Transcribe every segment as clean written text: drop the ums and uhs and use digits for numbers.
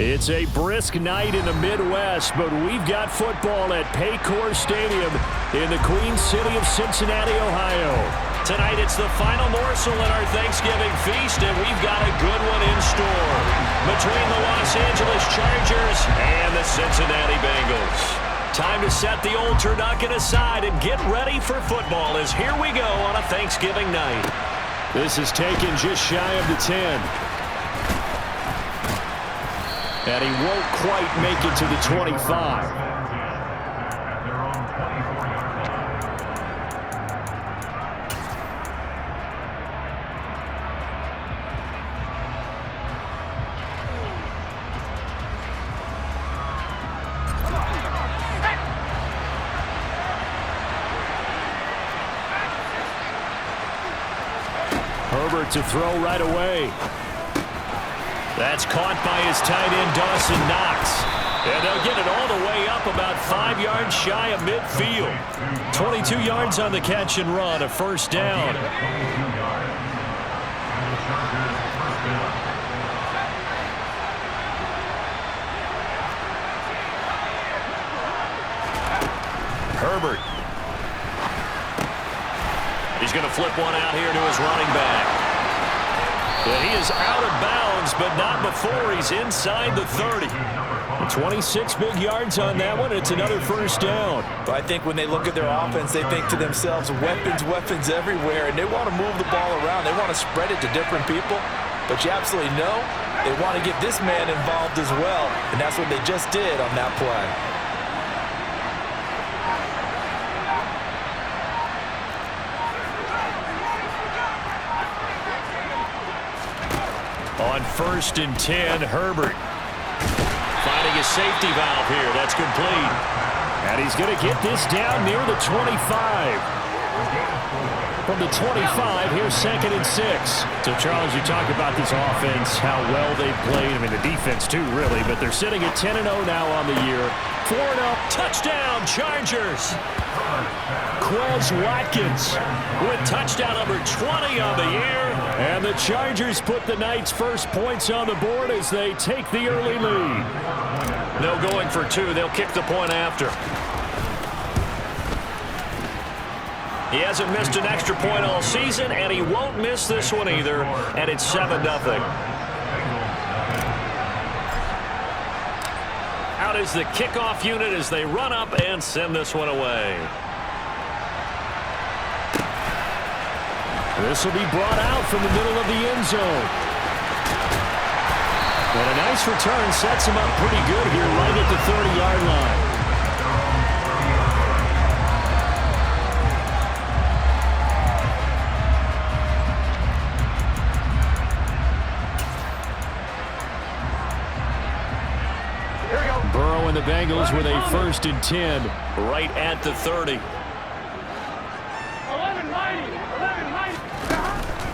It's a brisk night in the Midwest, but we've got football at Paycor Stadium in the Queen City of Cincinnati, Ohio. Tonight it's the final morsel in our Thanksgiving feast, and we've got a good one in store between the Los Angeles Chargers and the Cincinnati Bengals. Time to set the old turducken aside and get ready for football as here we go on a Thanksgiving night. This is taken just shy of the 10. And he won't quite make it to the 25. Herbert to throw right away. That's caught by his tight end, Dawson Knox. And they'll get it all the way up about 5 yards shy of midfield. 22 yards on the catch and run, a first down. Herbert. He's going to flip one out here to his running back. And he is out of bounds, but not before he's inside the 30. 26 big yards on that one. It's another first down. But I think when they look at their offense, they think to themselves, weapons everywhere, and they want to move the ball around. They want to spread it to different people. But you absolutely know they want to get this man involved as well, and that's what they just did on that play. On 1st and 10, Herbert. Finding a safety valve here. That's complete. And he's going to get this down near the 25. From the 25, here's 2nd and 6. So, Charles, you talk about this offense, how well they've played. I mean, the defense, too, really. But they're sitting at 10-0 now on the year. 4-0. Touchdown, Chargers. Quez Watkins with touchdown number 20 on the year. And the Chargers put the night's first points on the board as they take the early lead. No going for 2. They'll kick the point after. He hasn't missed an extra point all season, and he won't miss this one either. And it's 7-0. Out is the kickoff unit as they run up and send this one away. This will be brought out from the middle of the end zone. And a nice return sets him up pretty good here right at the 30-yard line. Burrow and the Bengals with a 1st and 10 right at the 30.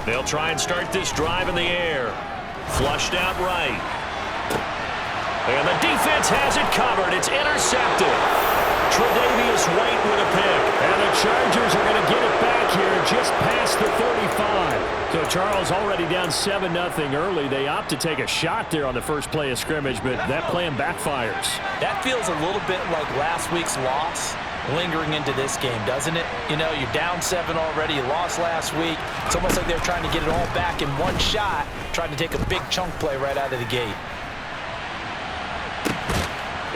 They'll try and start this drive in the air. Flushed out right. And the defense has it covered. It's intercepted. Tre'Davious White with a pick. And the Chargers are going to get it back here just past the 35. So Charles already down 7-0 early. They opt to take a shot there on the first play of scrimmage, but that plan backfires. That feels a little bit like last week's loss lingering into this game, doesn't it? You know, you're down 7 already. You lost last week. It's almost like they're trying to get it all back in one shot, trying to take a big chunk play right out of the gate.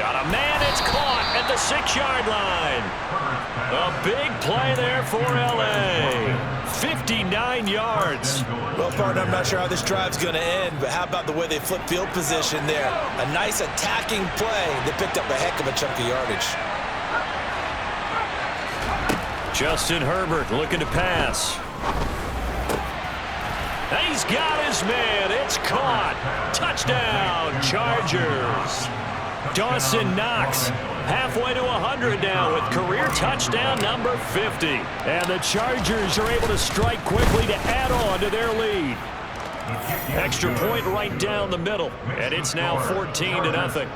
Got a man, it's caught at the 6-yard line. A big play there for L.A. 59 yards. Well, partner, I'm not sure how this drive's going to end, but how about the way they flip field position there? A nice attacking play. They picked up a heck of a chunk of yardage. Justin Herbert looking to pass. He's got his man. It's caught. Touchdown, Chargers. Dawson Knox halfway to 100 now with career touchdown number 50. And the Chargers are able to strike quickly to add on to their lead. Extra point right down the middle. And it's now 14-0.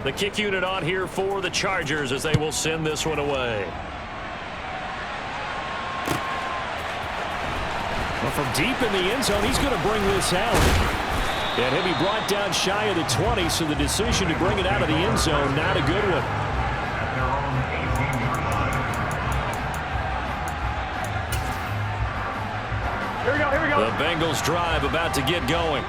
The kick unit on here for the Chargers as they will send this one away. Well, from deep in the end zone, he's going to bring this out. And he'll be brought down shy of the 20, so the decision to bring it out of the end zone, not a good one. Here we go. The Bengals drive about to get going.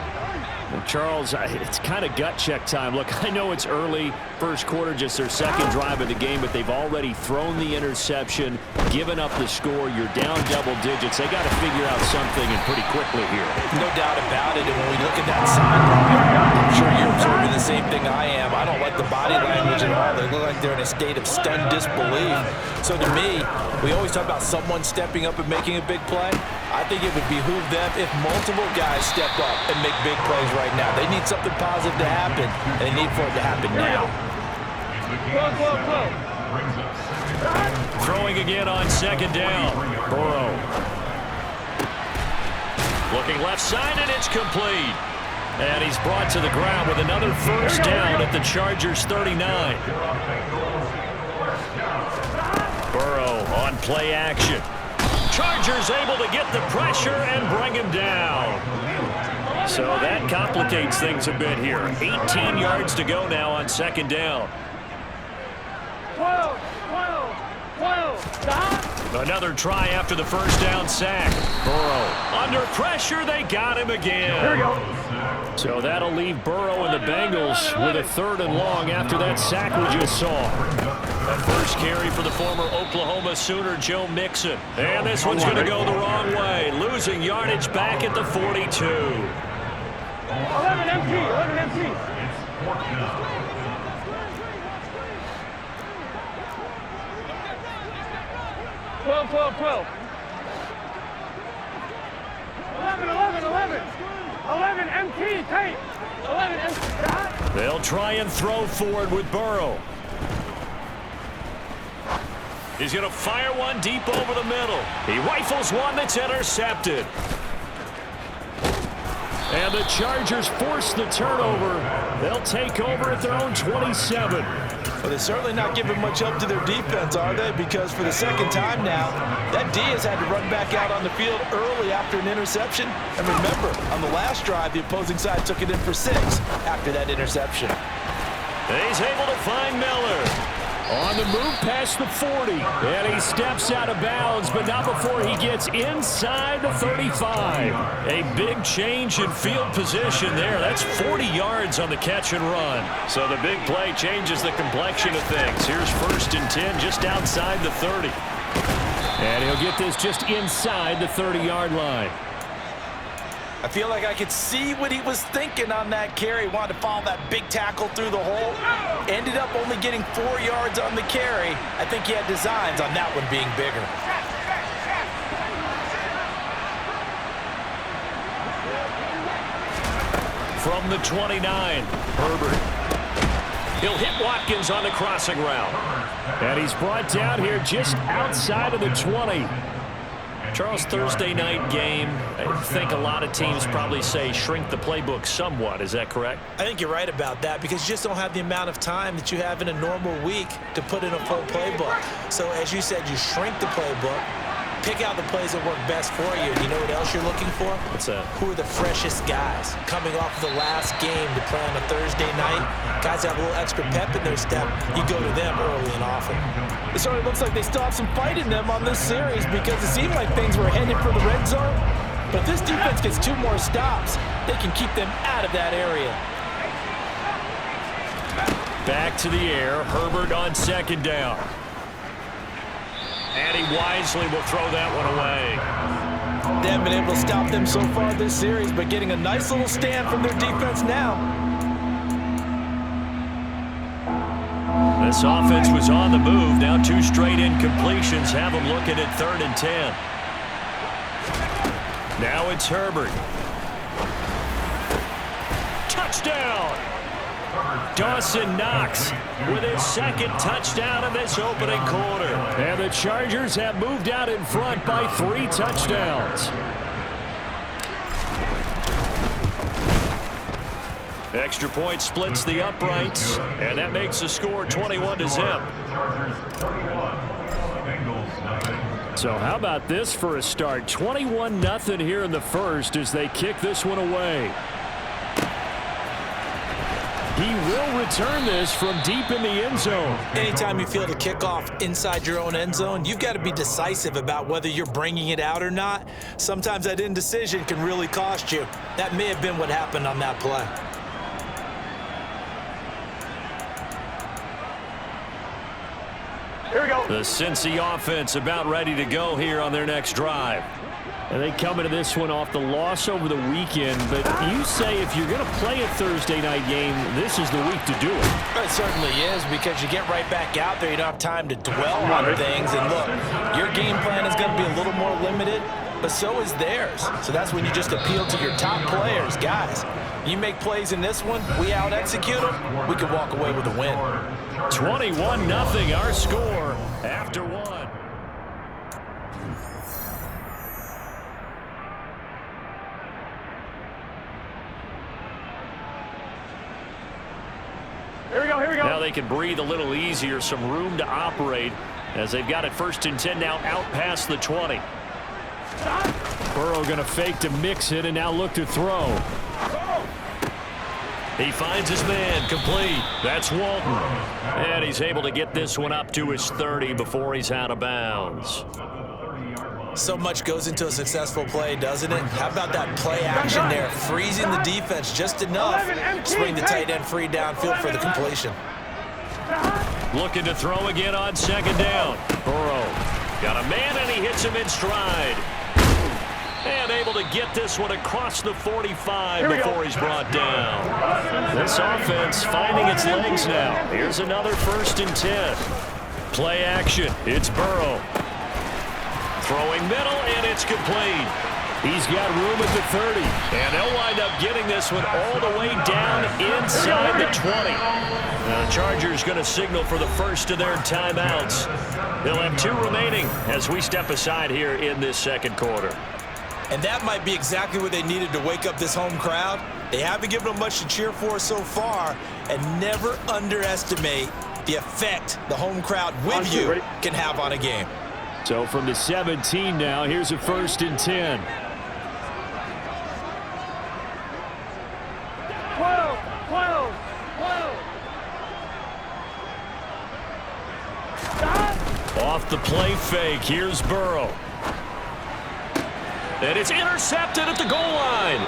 Well, Charles, it's kind of gut check time. Look, I know it's early, first quarter, just their second drive of the game, but they've already thrown the interception, given up the score. You're down double digits. They got to figure out something, and pretty quickly here. No doubt about it. And when we look at that sideline, I'm sure you're observing the same thing I am. I don't like the body language at all. They look like they're in a state of stunned disbelief. So to me, we always talk about someone stepping up and making a big play. I think it would behoove them if multiple guys step up and make big plays right now. They need something positive to happen, and they need for it to happen now. Throwing again on second down. Burrow. Looking left side, and it's complete. And he's brought to the ground with another first down at the Chargers' 39. Burrow on play action. Chargers able to get the pressure and bring him down. So that complicates things a bit here. 18 yards to go now on second down. 12. Another try after the first down sack. Burrow under pressure. They got him again. Here we go. So that'll leave Burrow and the Bengals with a 3rd and long after that sack we just saw. The first carry for the former Oklahoma Sooner, Joe Mixon. And this one's going to go the wrong way. Losing yardage back at the 42. 11 empty. 12. 11 empty, tight. 11 empty. They'll try and throw forward with Burrow. He's going to fire one deep over the middle. He rifles one that's intercepted. And the Chargers force the turnover. They'll take over at their own 27. Well, they're certainly not giving much help to their defense, are they? Because for the second time now, that D has had to run back out on the field early after an interception. And remember, on the last drive, the opposing side took it in for 6 after that interception. He's able to find Miller. On the move past the 40. And he steps out of bounds, but not before he gets inside the 35. A big change in field position there. That's 40 yards on the catch and run. So the big play changes the complexion of things. Here's 1st and 10 just outside the 30. And he'll get this just inside the 30-yard line. I feel like I could see what he was thinking on that carry. Wanted to follow that big tackle through the hole. Ended up only getting 4 yards on the carry. I think he had designs on that one being bigger. From the 29, Herbert. He'll hit Watkins on the crossing route. And he's brought down here just outside of the 20. Charles, Thursday night game, I think a lot of teams probably say shrink the playbook somewhat. Is that correct? I think you're right about that because you just don't have the amount of time that you have in a normal week to put in a full playbook. So as you said, you shrink the playbook, pick out the plays that work best for you. You know what else you're looking for? What's that? Who are the freshest guys coming off the last game to play on a Thursday night? Guys have a little extra pep in their step. You go to them early and often. It certainly looks like they still have some fight in them on this series because it seemed like things were headed for the red zone. But if this defense gets 2 more stops, they can keep them out of that area. Back to the air. Herbert on second down. And he wisely will throw that one away. They haven't been able to stop them so far this series, but getting a nice little stand from their defense now. This offense was on the move. Now 2 straight incompletions have them looking at 3rd and 10. Now it's Herbert. Touchdown! Dawson Knox with his 2nd touchdown in this opening quarter. And the Chargers have moved out in front by 3 touchdowns. Extra point splits the uprights, and that makes the score 21-0. So how about this for a start? 21-0 here in the first as they kick this one away. He will return this from deep in the end zone. Anytime you field a kickoff inside your own end zone, you've got to be decisive about whether you're bringing it out or not. Sometimes that indecision can really cost you. That may have been what happened on that play. Here we go. The Cincy offense about ready to go here on their next drive. And they come into this one off the loss over the weekend, but you say if you're going to play a Thursday night game, this is the week to do it. It certainly is, because you get right back out there. You don't have time to dwell on things. And look, your game plan is going to be a little more limited, but so is theirs. So that's when you just appeal to your top players. Guys, you make plays in this one, we out-execute them, we could walk away with a win. 21-0 our score after one. Here we go, here we go. Now they can breathe a little easier, some room to operate as they've got it 1st and 10 now out past the 20. Burrow going to fake to mix it and now look to throw. He finds his man, complete. That's Walton. And he's able to get this one up to his 30 before he's out of bounds. So much goes into a successful play, doesn't it? How about that play action there? Freezing the defense just enough to bring the tight end free downfield for the completion. Looking to throw again on 2nd down. Burrow got a man, and he hits him in stride. And able to get this one across the 45 before he's brought down. This offense finding its legs now. Here's another 1st and 10. Play action. It's Burrow. Throwing middle, and it's complete. He's got room at the 30. And they'll wind up getting this one all the way down inside the 20. Now the Chargers going to signal for the first of their timeouts. They'll have 2 remaining as we step aside here in this 2nd quarter. And that might be exactly what they needed to wake up this home crowd. They haven't given them much to cheer for so far, and never underestimate the effect the home crowd with you can have on a game. So from the 17 now, here's a 1st and 10. 12, 12, 12. Off the play fake, here's Burrow. And it's intercepted at the goal line.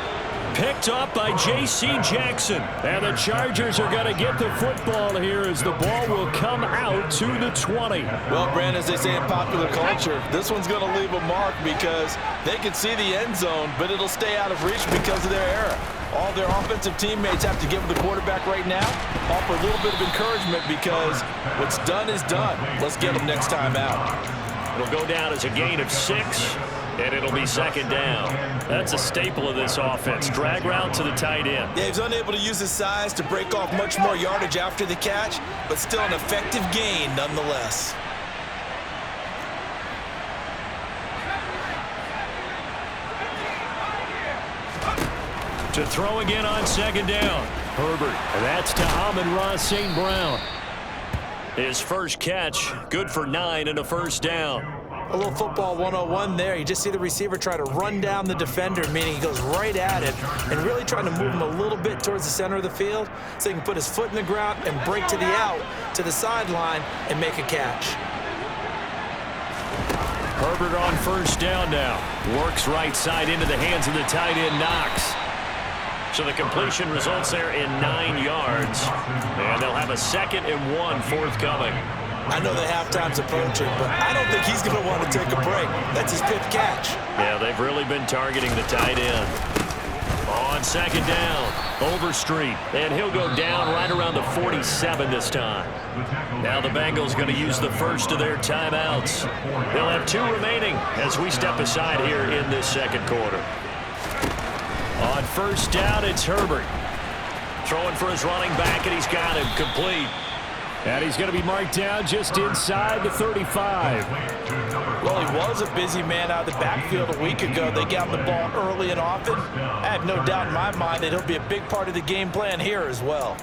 Picked up by J.C. Jackson. And the Chargers are going to get the football here as the ball will come out to the 20. Well, Brandon, as they say in popular culture, this one's going to leave a mark because they can see the end zone, but it'll stay out of reach because of their error. All their offensive teammates have to give the quarterback right now, offer a little bit of encouragement because what's done is done. Let's get them next time out. It'll go down as a gain of 6. And it'll be 2nd down. That's a staple of this offense. Drag route to the tight end. Yeah, he's unable to use his size to break off much more yardage after the catch, but still an effective gain nonetheless. To throw again on 2nd down. Herbert. And that's to Amon-Ra St. Brown. His first catch, good for 9 and a 1st down. A little football 101 there. You just see the receiver try to run down the defender, meaning he goes right at it and really trying to move him a little bit towards the center of the field so he can put his foot in the ground and break to the out, to the sideline, and make a catch. Herbert on 1st down now. Works right side into the hands of the tight end, Knox. So the completion results there in 9 yards. And they'll have a 2nd and 1 forthcoming. I know the halftime's approaching, but I don't think he's going to want to take a break. That's his 5th catch. Yeah, they've really been targeting the tight end. On 2nd down, Overstreet, and he'll go down right around the 47 this time. Now the Bengals going to use the first of their timeouts. They'll have 2 remaining as we step aside here in this 2nd quarter. On 1st down, it's Herbert. Throwing for his running back, and he's got him complete. And he's going to be marked down just inside the 35. Well, he was a busy man out of the backfield a week ago. They got the ball early and often. I have no doubt in my mind that he'll be a big part of the game plan here as well.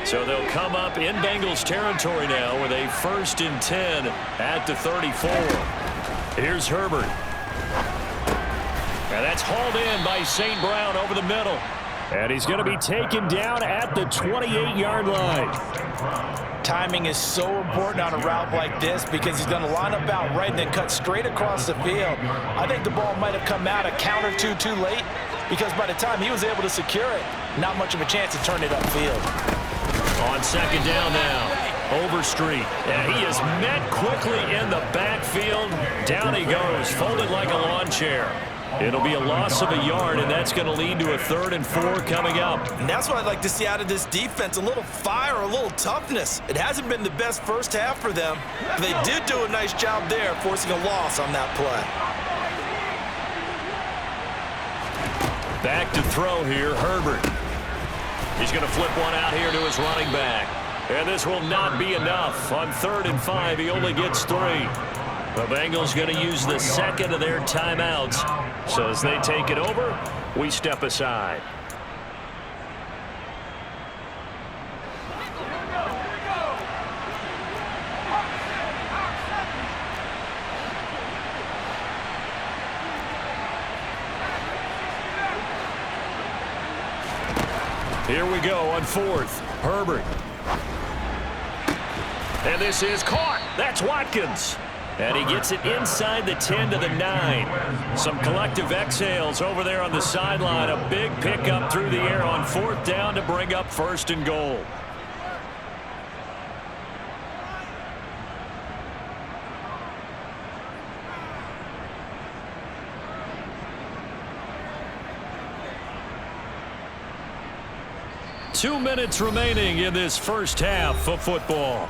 So they'll come up in Bengals territory now with a 1st and 10 at the 34. Here's Herbert. And that's hauled in by St. Brown over the middle. And he's going to be taken down at the 28-yard line. Timing is so important on a route like this because he's going to line up out right and then cut straight across the field. I think the ball might have come out a count or two too late because by the time he was able to secure it, not much of a chance to turn it upfield. On second down now. Overstreet, and he is met quickly in the backfield. Down he goes, folded like a lawn chair. It'll be a loss of a yard, and that's going to lead to a 3rd and 4 coming up. And that's what I'd like to see out of this defense, a little fire, a little toughness. It hasn't been the best first half for them. They did do a nice job there, forcing a loss on that play. Back to throw here, Herbert. He's going to flip one out here to his running back. And this will not be enough. On 3rd and 5, he only gets 3. The Bengals going to use the second of their timeouts. So as they take it over, we step aside. Here we go on 4th. Herbert. And this is caught. That's Watkins. And he gets it inside the 10 to the 9. Some collective exhales over there on the sideline. A big pickup through the air on 4th down to bring up 1st and goal. Two minutes remaining in this first half of football.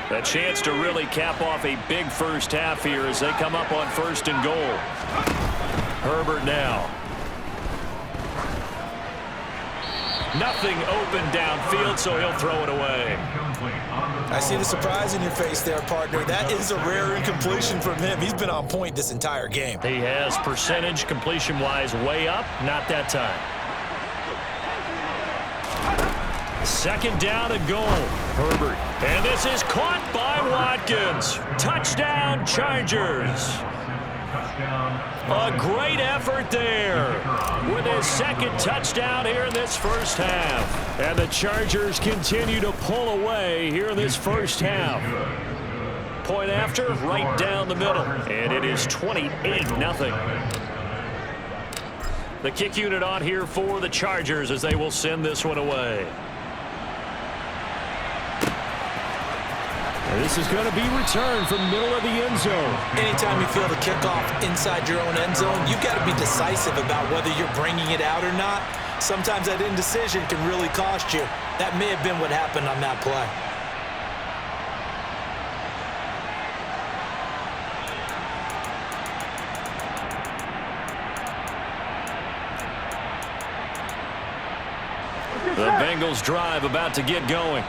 A chance to really cap off a big first half here as they come up on 1st and goal. Herbert now. Nothing open downfield, so he'll throw it away. I see the surprise in your face there, partner. That is a rare incompletion from him. He's been on point this entire game. He has percentage completion-wise way up. Not that time. 2nd down and goal. Herbert. And this is caught by Watkins. Touchdown, Chargers. A great effort there with his 2nd touchdown here in this first half. And the Chargers continue to pull away here in this first half. Point after, right down the middle. And it is 28-0. The kick unit on here for the Chargers as they will send this one away. This is going to be returned from middle of the end zone. Anytime you feel the kickoff inside your own end zone, you've got to be decisive about whether you're bringing it out or not. Sometimes that indecision can really cost you. That may have been what happened on that play. The Bengals drive about to get going.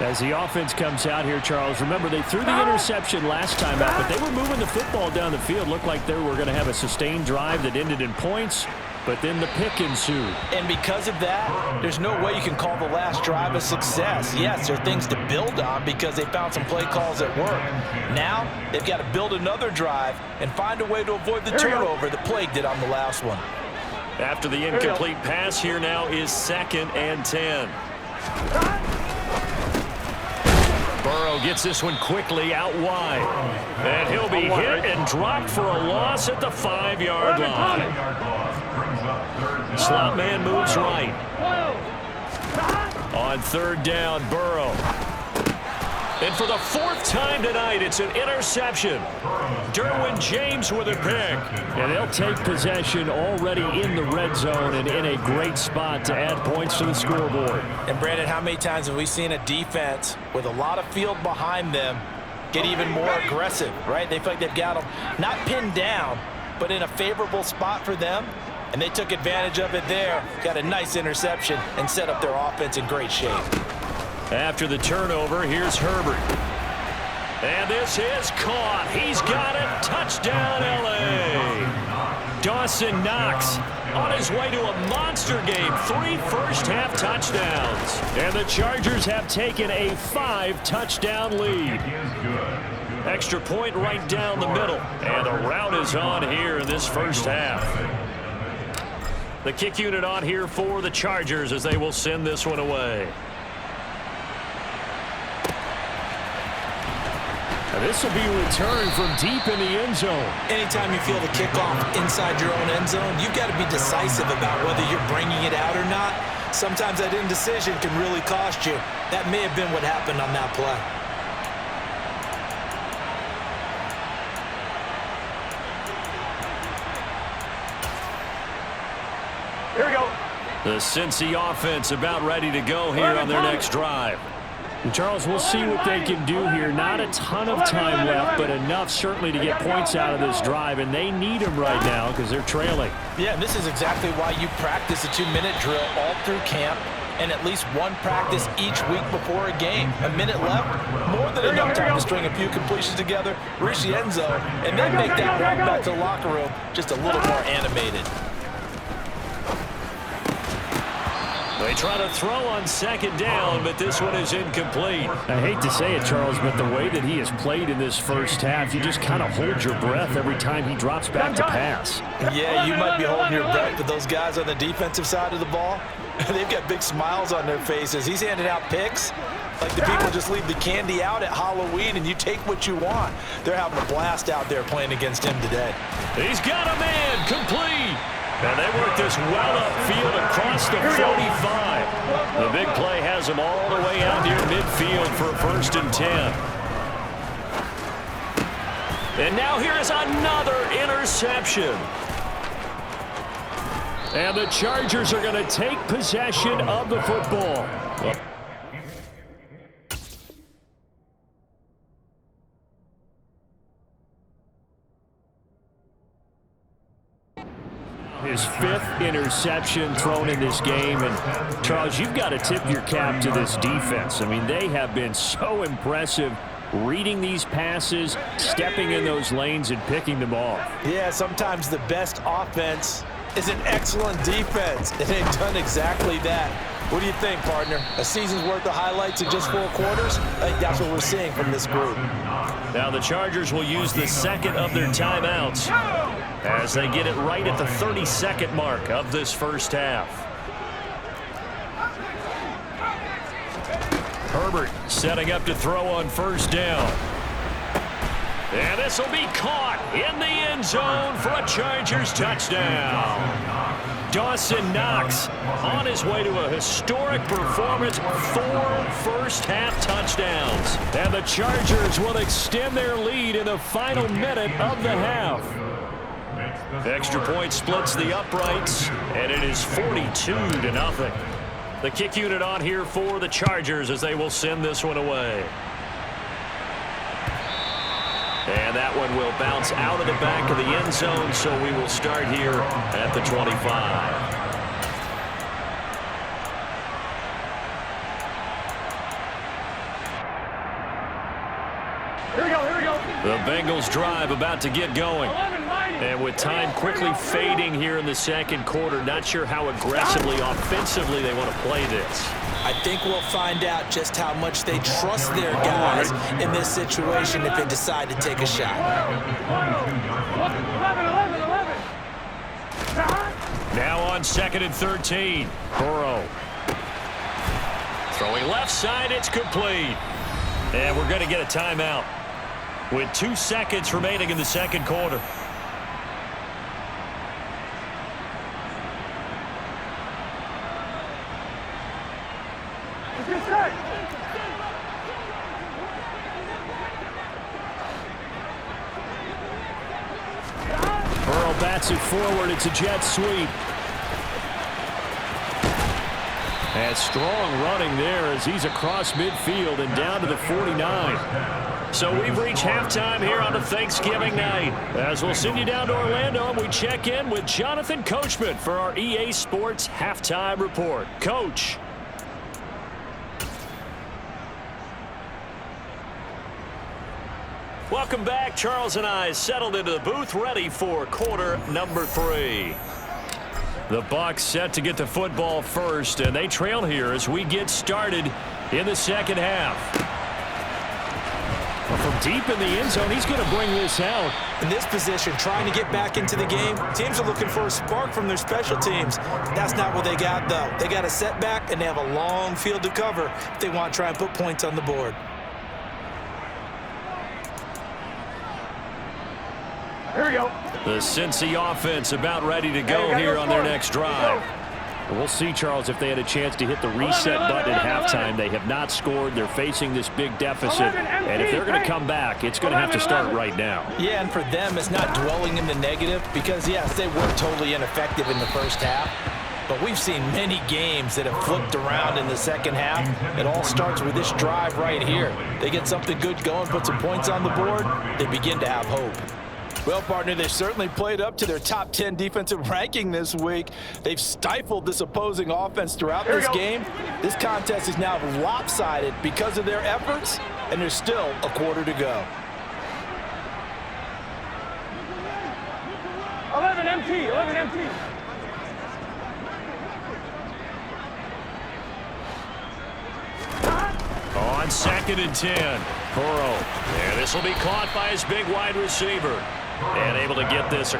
As the offense comes out here, Charles, remember they threw the interception last time out, but they were moving the football down the field. Looked like they were going to have a sustained drive that ended in points, but then the pick ensued. And because of that, there's no way you can call the last drive a success. Yes, there are things to build on because they found some play calls that work. Now, they've got to build another drive and find a way to avoid the turnover that plagued it on the last one. After the incomplete pass, here now is 2nd and 10. Burrow gets this one quickly out wide. And he'll be hit and dropped for a loss at the 5-yard line. Slot man moves right. On 3rd down, Burrow. And for the 4th time tonight, it's an interception. Derwin James with a pick. And they'll take possession already in the red zone and in a great spot to add points to the scoreboard. And, Brandon, how many times have we seen a defense with a lot of field behind them get even more aggressive, right? They feel like they've got them not pinned down, but in a favorable spot for them. And they took advantage of it there, got a nice interception, and set up their offense in great shape. After the turnover, here's Herbert. And this is caught. He's got it. Touchdown, L.A. Dawson Knox on his way to a monster game. 3 first-half touchdowns. And the Chargers have taken a 5-touchdown lead. Extra point right down the middle. And the route is on here in this first half. The kick unit on here for the Chargers as they will send this one away. This will be returned from deep in the end zone. Anytime you feel the kickoff inside your own end zone, you've got to be decisive about whether you're bringing it out or not. Sometimes that indecision can really cost you. That may have been what happened on that play. Here we go. The Cincy offense about ready to go here on their next drive. And Charles, we'll see what they can do here. Not a ton of time left, but enough certainly to get points out of this drive, and they need them right now because they're trailing. Yeah, and this is exactly why you practice a 2-minute drill all through camp and at least one practice each week before a game. A minute left, more than enough time to string a few completions together, reach the end zone, and then make that walk back to the locker room just a little more animated. They try to throw on second down, but this one is incomplete. I hate to say it, Charles, but the way that he has played in this first half, you just kind of hold your breath every time he drops back to pass. Yeah, you might be holding your breath, but those guys on the defensive side of the ball, they've got big smiles on their faces. He's handing out picks like the people just leave the candy out at Halloween and you take what you want. They're having a blast out there playing against him today. He's got a man, complete. And they work this well upfield across the 45. The big play has them all the way out near midfield for a 1st and 10. And now here is another interception. And the Chargers are going to take possession of the football. His 5th interception thrown in this game. And, Charles, you've got to tip your cap to this defense. I mean, they have been so impressive reading these passes, stepping in those lanes, and picking them off. Yeah, sometimes the best offense is an excellent defense, and they've done exactly that. What do you think, partner? A season's worth of highlights in just 4 quarters? I think that's what we're seeing from this group. Now the Chargers will use the second of their timeouts as they get it right at the 32nd mark of this first half. Herbert setting up to throw on 1st down. And this will be caught in the end zone for a Chargers touchdown. Dawson Knox on his way to a historic performance, 4 first-half touchdowns. And the Chargers will extend their lead in the final minute of the half. Extra point splits the uprights, and it is 42-0. The kick unit on here for the Chargers as they will send this one away. And that one will bounce out of the back of the end zone, so we will start here at the 25. Here we go, here we go. The Bengals drive about to get going. And with time quickly fading here in the second quarter, not sure how aggressively, offensively they want to play this. I think we'll find out just how much they trust their guys in this situation if they decide to take a shot. 11. Now on 2nd and 13. Burrow. Throwing left side, it's complete. And we're going to get a timeout with 2 seconds remaining in the second quarter. Burrow bats it forward. It's a jet sweep. And strong running there as he's across midfield and down to the 49. So we've reached halftime here on a Thanksgiving night. As we'll send you down to Orlando, and we check in with Jonathan Coachman for our EA Sports Halftime Report. Coach. Welcome back. Charles and I settled into the booth, ready for quarter number 3. The Bucs set to get the football first, and they trail here as we get started in the second half. Well, from deep in the end zone, he's going to bring this out. In this position, trying to get back into the game, teams are looking for a spark from their special teams. That's not what they got, though. They got a setback, and they have a long field to cover if they want to try and put points on the board. Here we go. The Cincy offense about ready to go here on their next drive. We'll see, Charles, if they had a chance to hit the reset button at halftime. They have not scored. They're facing this big deficit. And if they're going to come back, it's going to have to start right now. Yeah, and for them, it's not dwelling in the negative because, yes, they were totally ineffective in the first half. But we've seen many games that have flipped around in the second half. It all starts with this drive right here. They get something good going, put some points on the board, they begin to have hope. Well, partner, they certainly played up to their top 10 defensive ranking this week. They've stifled this opposing offense throughout this game. This contest is now lopsided because of their efforts, and there's still a quarter to go. 11 empty, 11 empty. On 2nd and 10, Burrow. And this will be caught by his big wide receiver. And able to get this